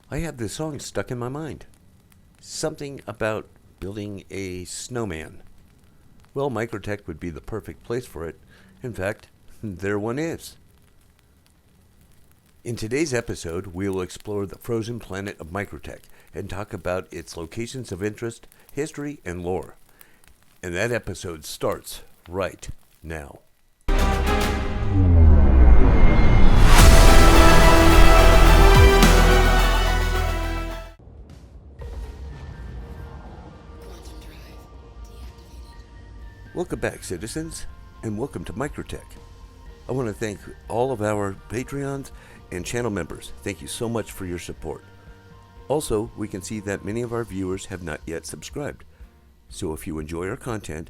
I have this song stuck in my mind. Something about building a snowman. Well, Microtech would be the perfect place for it. In fact, there one is. In today's episode, we will explore the Frozen Planet of Microtech and talk about its locations of interest, history, and lore. And that episode starts right now. Welcome back, citizens, and welcome to Microtech. I want to thank all of our Patreons and channel members. Thank you so much for your support. Also, we can see that many of our viewers have not yet subscribed. So if you enjoy our content,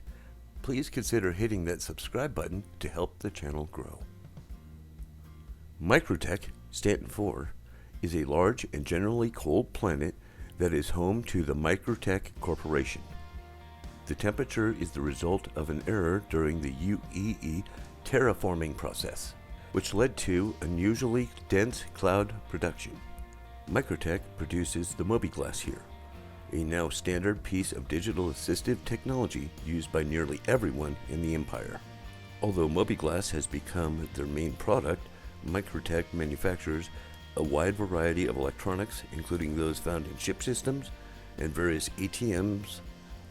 please consider hitting that subscribe button to help the channel grow. Microtech, Stanton 4, is a large and generally cold planet that is home to the Microtech Corporation. The temperature is the result of an error during the UEE terraforming process, which led to unusually dense cloud production. Microtech produces the Mobiglass here, a now standard piece of digital assistive technology used by nearly everyone in the empire. Although Mobiglass has become their main product, Microtech manufactures a wide variety of electronics, including those found in ship systems and various ATMs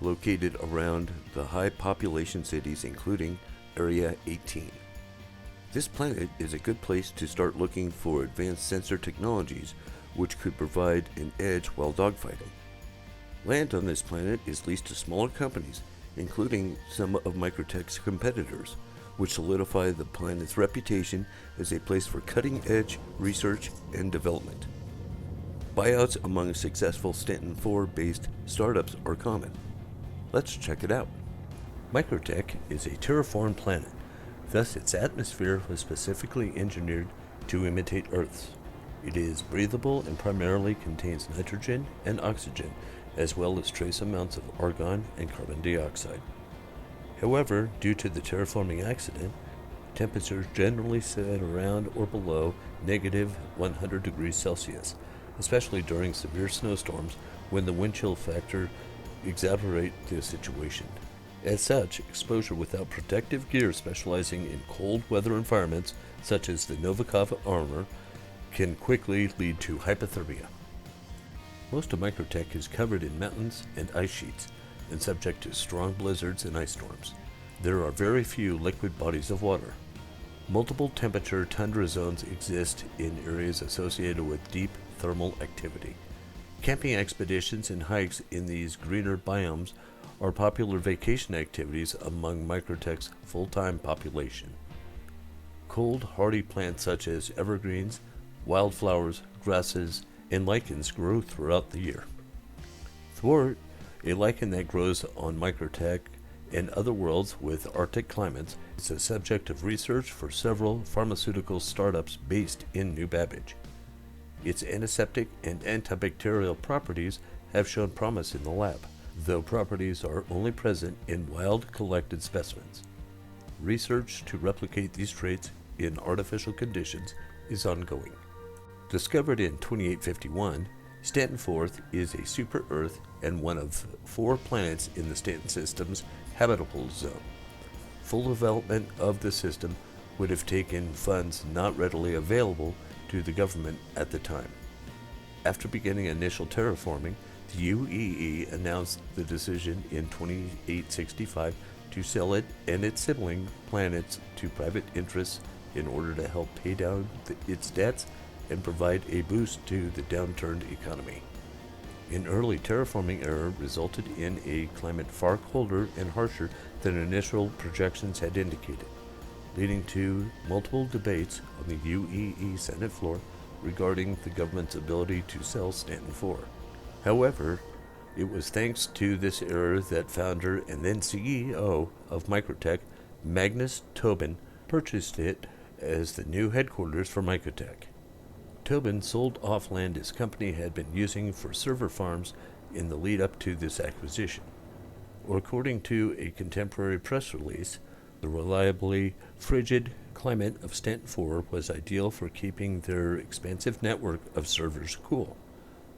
located around the high population cities, including Area 18. This planet is a good place to start looking for advanced sensor technologies which could provide an edge while dogfighting. Land on this planet is leased to smaller companies, including some of Microtech's competitors, which solidify the planet's reputation as a place for cutting-edge research and development. Buyouts among successful Stanton 4-based startups are common. Let's check it out. Microtech is a terraformed planet, thus its atmosphere was specifically engineered to imitate Earth's. It is breathable and primarily contains nitrogen and oxygen, as well as trace amounts of argon and carbon dioxide. However, due to the terraforming accident, temperatures generally sit around or below negative 100 degrees Celsius, especially during severe snowstorms when the wind chill factor exacerbate the situation. As such, exposure without protective gear specializing in cold weather environments, such as the Novikov armor, can quickly lead to hypothermia. Most of Microtech is covered in mountains and ice sheets and subject to strong blizzards and ice storms. There are very few liquid bodies of water. Multiple temperature tundra zones exist in areas associated with deep thermal activity. Camping expeditions and hikes in these greener biomes are popular vacation activities among Microtech's full-time population. Cold, hardy plants such as evergreens, wildflowers, grasses, and lichens grow throughout the year. Thwart, a lichen that grows on Microtech and other worlds with Arctic climates, is a subject of research for several pharmaceutical startups based in New Babbage. Its antiseptic and antibacterial properties have shown promise in the lab, though properties are only present in wild collected specimens. Research to replicate these traits in artificial conditions is ongoing. Discovered in 2851, Stanton 4 is a super-Earth and one of 4 planets in the Stanton system's habitable zone. Full development of the system would have taken funds not readily available to the government at the time. After beginning initial terraforming, the UEE announced the decision in 2865 to sell it and its sibling planets to private interests in order to help pay down its debts and provide a boost to the downturned economy. An early terraforming error resulted in a climate far colder and harsher than initial projections had indicated, leading to multiple debates on the UEE Senate floor regarding the government's ability to sell Stanton 4. However, it was thanks to this error that founder and then CEO of Microtech, Magnus Tobin, purchased it as the new headquarters for Microtech. Tobin sold off land his company had been using for server farms in the lead up to this acquisition. According to a contemporary press release, the reliably frigid climate of Stanton 4 was ideal for keeping their expansive network of servers cool.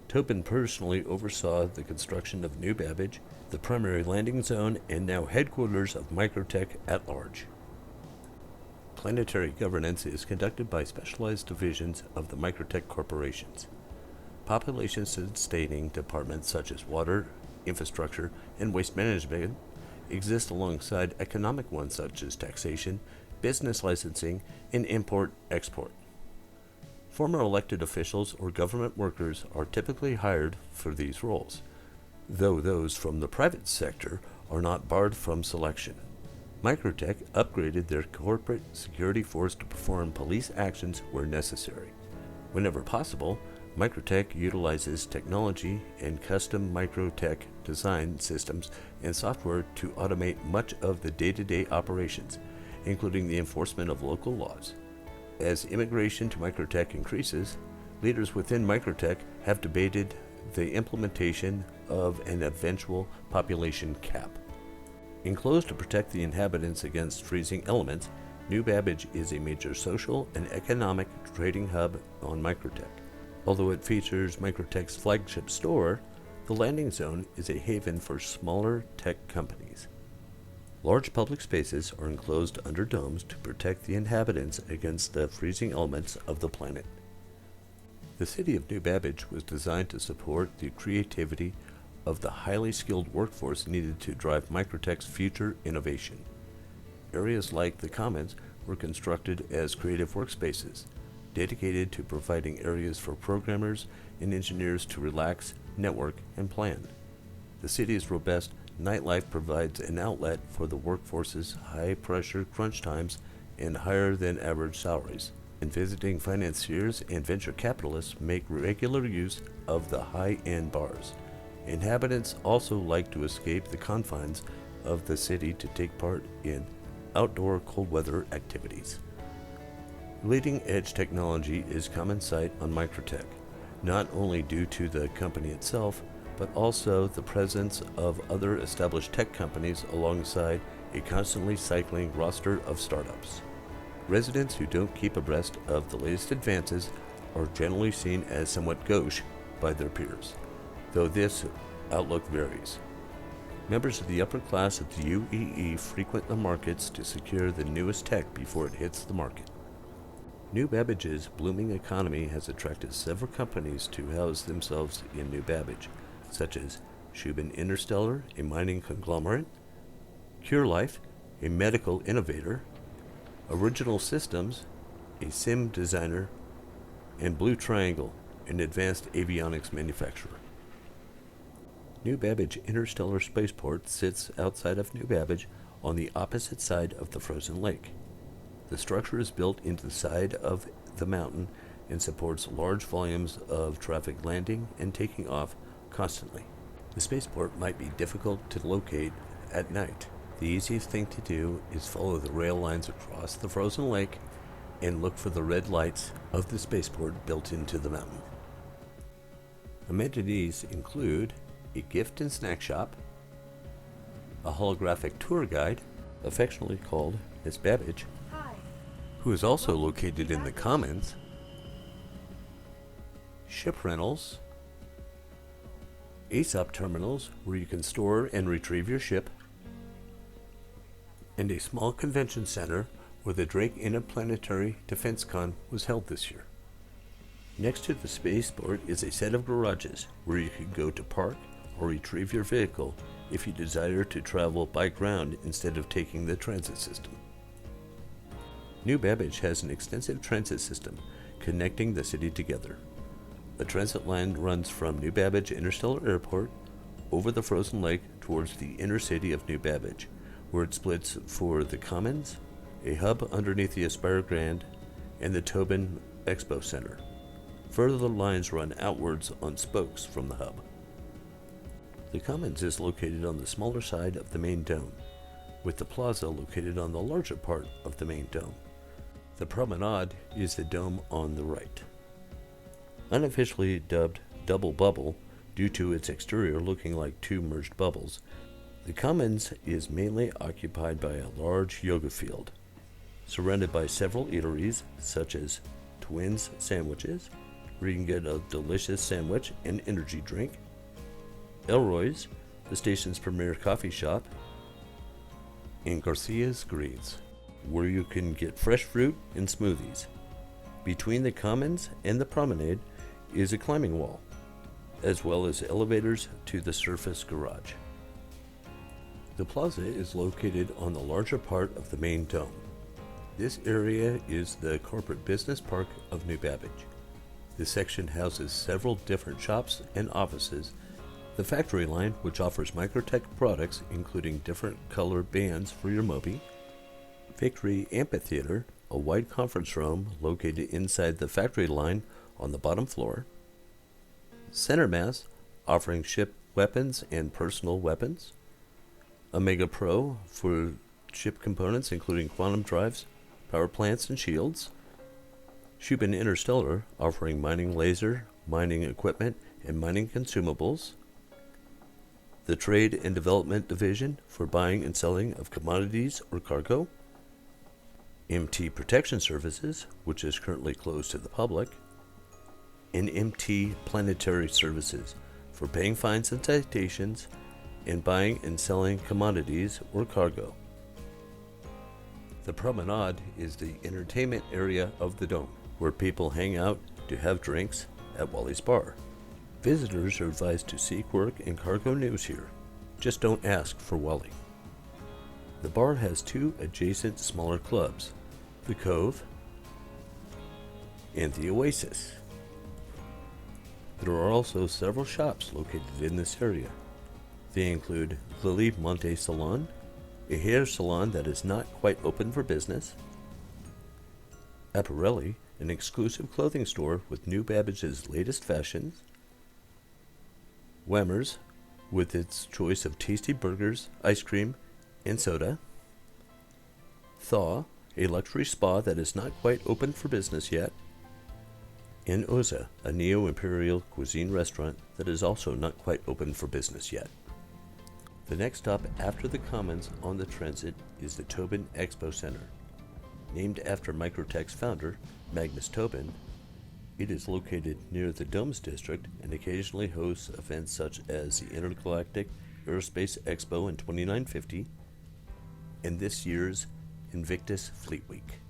Tobin personally oversaw the construction of New Babbage, the primary landing zone, and now headquarters of Microtech at large. Planetary governance is conducted by specialized divisions of the Microtech corporations. Population-sustaining departments such as water, infrastructure, and waste management exist alongside economic ones such as taxation, business licensing, and import-export. Former elected officials or government workers are typically hired for these roles, though those from the private sector are not barred from selection. Microtech upgraded their corporate security force to perform police actions where necessary. Whenever possible, Microtech utilizes technology and custom Microtech design systems and software to automate much of the day-to-day operations, including the enforcement of local laws. As immigration to Microtech increases, leaders within Microtech have debated the implementation of an eventual population cap. Enclosed to protect the inhabitants against freezing elements, New Babbage is a major social and economic trading hub on Microtech. Although it features Microtech's flagship store, the landing zone is a haven for smaller tech companies. Large public spaces are enclosed under domes to protect the inhabitants against the freezing elements of the planet. The city of New Babbage was designed to support the creativity of the highly skilled workforce needed to drive Microtech's future innovation. Areas like the Commons were constructed as creative workspaces, dedicated to providing areas for programmers and engineers to relax, network, and plan. The city's robust nightlife provides an outlet for the workforce's high-pressure crunch times and higher-than-average salaries, and visiting financiers and venture capitalists make regular use of the high-end bars. Inhabitants also like to escape the confines of the city to take part in outdoor cold-weather activities. Leading-edge technology is common sight on Microtech, not only due to the company itself, but also the presence of other established tech companies alongside a constantly cycling roster of startups. Residents who don't keep abreast of the latest advances are generally seen as somewhat gauche by their peers, though this outlook varies. Members of the upper class of the UEE frequent the markets to secure the newest tech before it hits the market. New Babbage's blooming economy has attracted several companies to house themselves in New Babbage, such as Shubin Interstellar, a mining conglomerate, CureLife, a medical innovator, Original Systems, a sim designer, and Blue Triangle, an advanced avionics manufacturer. New Babbage Interstellar Spaceport sits outside of New Babbage on the opposite side of the frozen lake. The structure is built into the side of the mountain and supports large volumes of traffic landing and taking off constantly. The spaceport might be difficult to locate at night. The easiest thing to do is follow the rail lines across the frozen lake and look for the red lights of the spaceport built into the mountain. Amenities include a gift and snack shop, a holographic tour guide, affectionately called Miss Babbage, who is also located in the Commons, ship rentals, ASOP terminals where you can store and retrieve your ship, and a small convention center where the Drake Interplanetary Defense Con was held this year. Next to the spaceport is a set of garages where you can go to park or retrieve your vehicle if you desire to travel by ground instead of taking the transit system. New Babbage has an extensive transit system connecting the city together. A transit line runs from New Babbage Interstellar Airport over the frozen lake towards the inner city of New Babbage, where it splits for the Commons, a hub underneath the Aspire Grand, and the Tobin Expo Center. Further lines run outwards on spokes from the hub. The Commons is located on the smaller side of the main dome, with the plaza located on the larger part of the main dome. The promenade is the dome on the right. Unofficially dubbed Double Bubble due to its exterior looking like two merged bubbles, the Commons is mainly occupied by a large yoga field, surrounded by several eateries such as Twins Sandwiches, where you can get a delicious sandwich and energy drink. Elroy's, the station's premier coffee shop. And Garcia's Greens, where you can get fresh fruit and smoothies. Between the Commons and the promenade is a climbing wall, as well as elevators to the surface garage. The plaza is located on the larger part of the main dome. This area is the corporate business park of New Babbage. This section houses several different shops and offices. The factory line, which offers Microtech products including different color bands for your Mobi. Victory Amphitheater, a wide conference room located inside the factory line on the bottom floor. Center Mass, offering ship weapons and personal weapons. Omega Pro for ship components including quantum drives, power plants, and shields. Shubin Interstellar, offering mining laser, mining equipment, and mining consumables. The Trade and Development Division for buying and selling of commodities or cargo. MT Protection Services, which is currently closed to the public. And MT Planetary Services for paying fines and citations and buying and selling commodities or cargo. The Promenade is the entertainment area of the dome, where people hang out to have drinks at Wally's Bar. Visitors are advised to seek work and cargo news here. Just don't ask for Wally. The bar has two adjacent smaller clubs, the Cove and the Oasis. There are also several shops located in this area. They include Lily Monte Salon, a hair salon that is not quite open for business. Apparelli, an exclusive clothing store with New Babbage's latest fashions. Whammers, with its choice of tasty burgers, ice cream, and soda. Thaw, a luxury spa that is not quite open for business yet. And Oza, a neo-imperial cuisine restaurant that is also not quite open for business yet. The next stop after the Commons on the transit is the Tobin Expo Center. Named after Microtech's founder, Magnus Tobin, it is located near the Domes District and occasionally hosts events such as the Intergalactic Aerospace Expo in 2950 and this year's Invictus Fleet Week.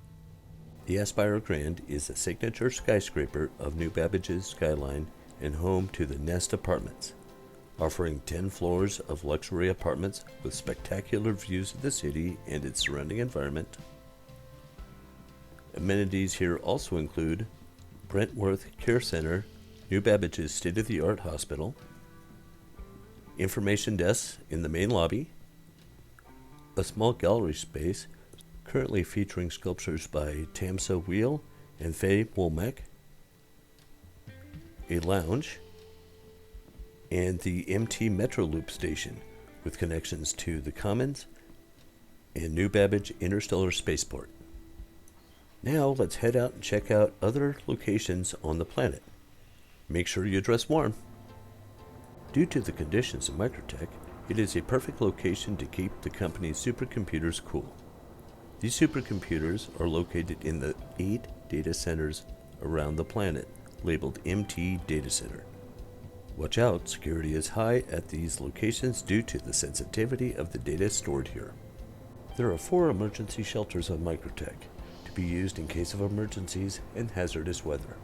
The Aspire Grand is the signature skyscraper of New Babbage's skyline and home to the Nest Apartments, offering 10 floors of luxury apartments with spectacular views of the city and its surrounding environment. Amenities here also include Brentworth Care Center, New Babbage's state-of-the-art hospital, information desks in the main lobby, a small gallery space currently featuring sculptures by Tamsa Wheel and Faye Woolmeck, a lounge, and the MT Metro Loop station with connections to the Commons and New Babbage Interstellar Spaceport. Now let's head out and check out other locations on the planet. Make sure you dress warm. Due to the conditions of Microtech, it is a perfect location to keep the company's supercomputers cool. These supercomputers are located in the 8 data centers around the planet, labeled MT Data Center. Watch out, security is high at these locations due to the sensitivity of the data stored here. There are 4 emergency shelters on Microtech to be used in case of emergencies and hazardous weather.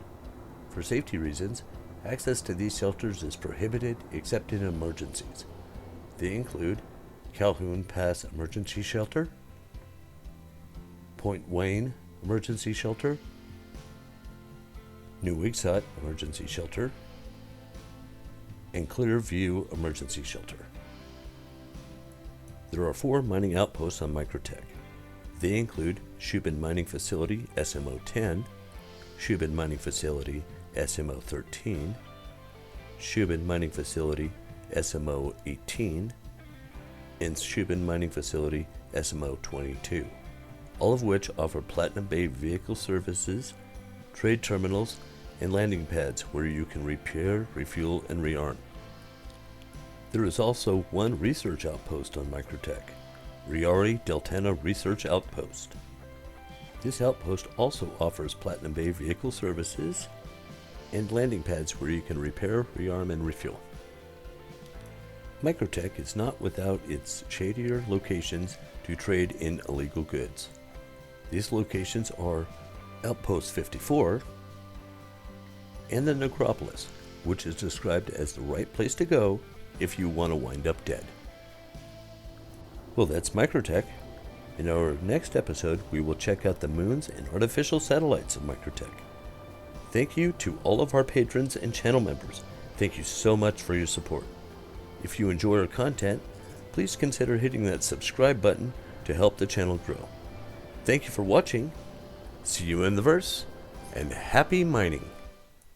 For safety reasons, access to these shelters is prohibited except in emergencies. They include Calhoun Pass Emergency Shelter, Point Wayne Emergency Shelter, New Wigsot Emergency Shelter, and Clearview Emergency Shelter. There are 4 mining outposts on Microtech. They include Shubin Mining Facility SMO-10, Shubin Mining Facility SMO-13, Shubin Mining Facility SMO-18, and Shubin Mining Facility SMO-22, all of which offer Platinum Bay vehicle services, trade terminals, and landing pads where you can repair, refuel, and rearm. There is also 1 research outpost on Microtech, Riari Deltana Research Outpost. This outpost also offers Platinum Bay vehicle services and landing pads where you can repair, rearm, and refuel. Microtech is not without its shadier locations to trade in illegal goods. These locations are Outpost 54 and the Necropolis, which is described as the right place to go if you want to wind up dead. Well, that's Microtech. In our next episode, we will check out the moons and artificial satellites of Microtech. Thank you to all of our patrons and channel members. Thank you so much for your support. If you enjoy our content, please consider hitting that subscribe button to help the channel grow. Thank you for watching. See you in the verse, and happy mining.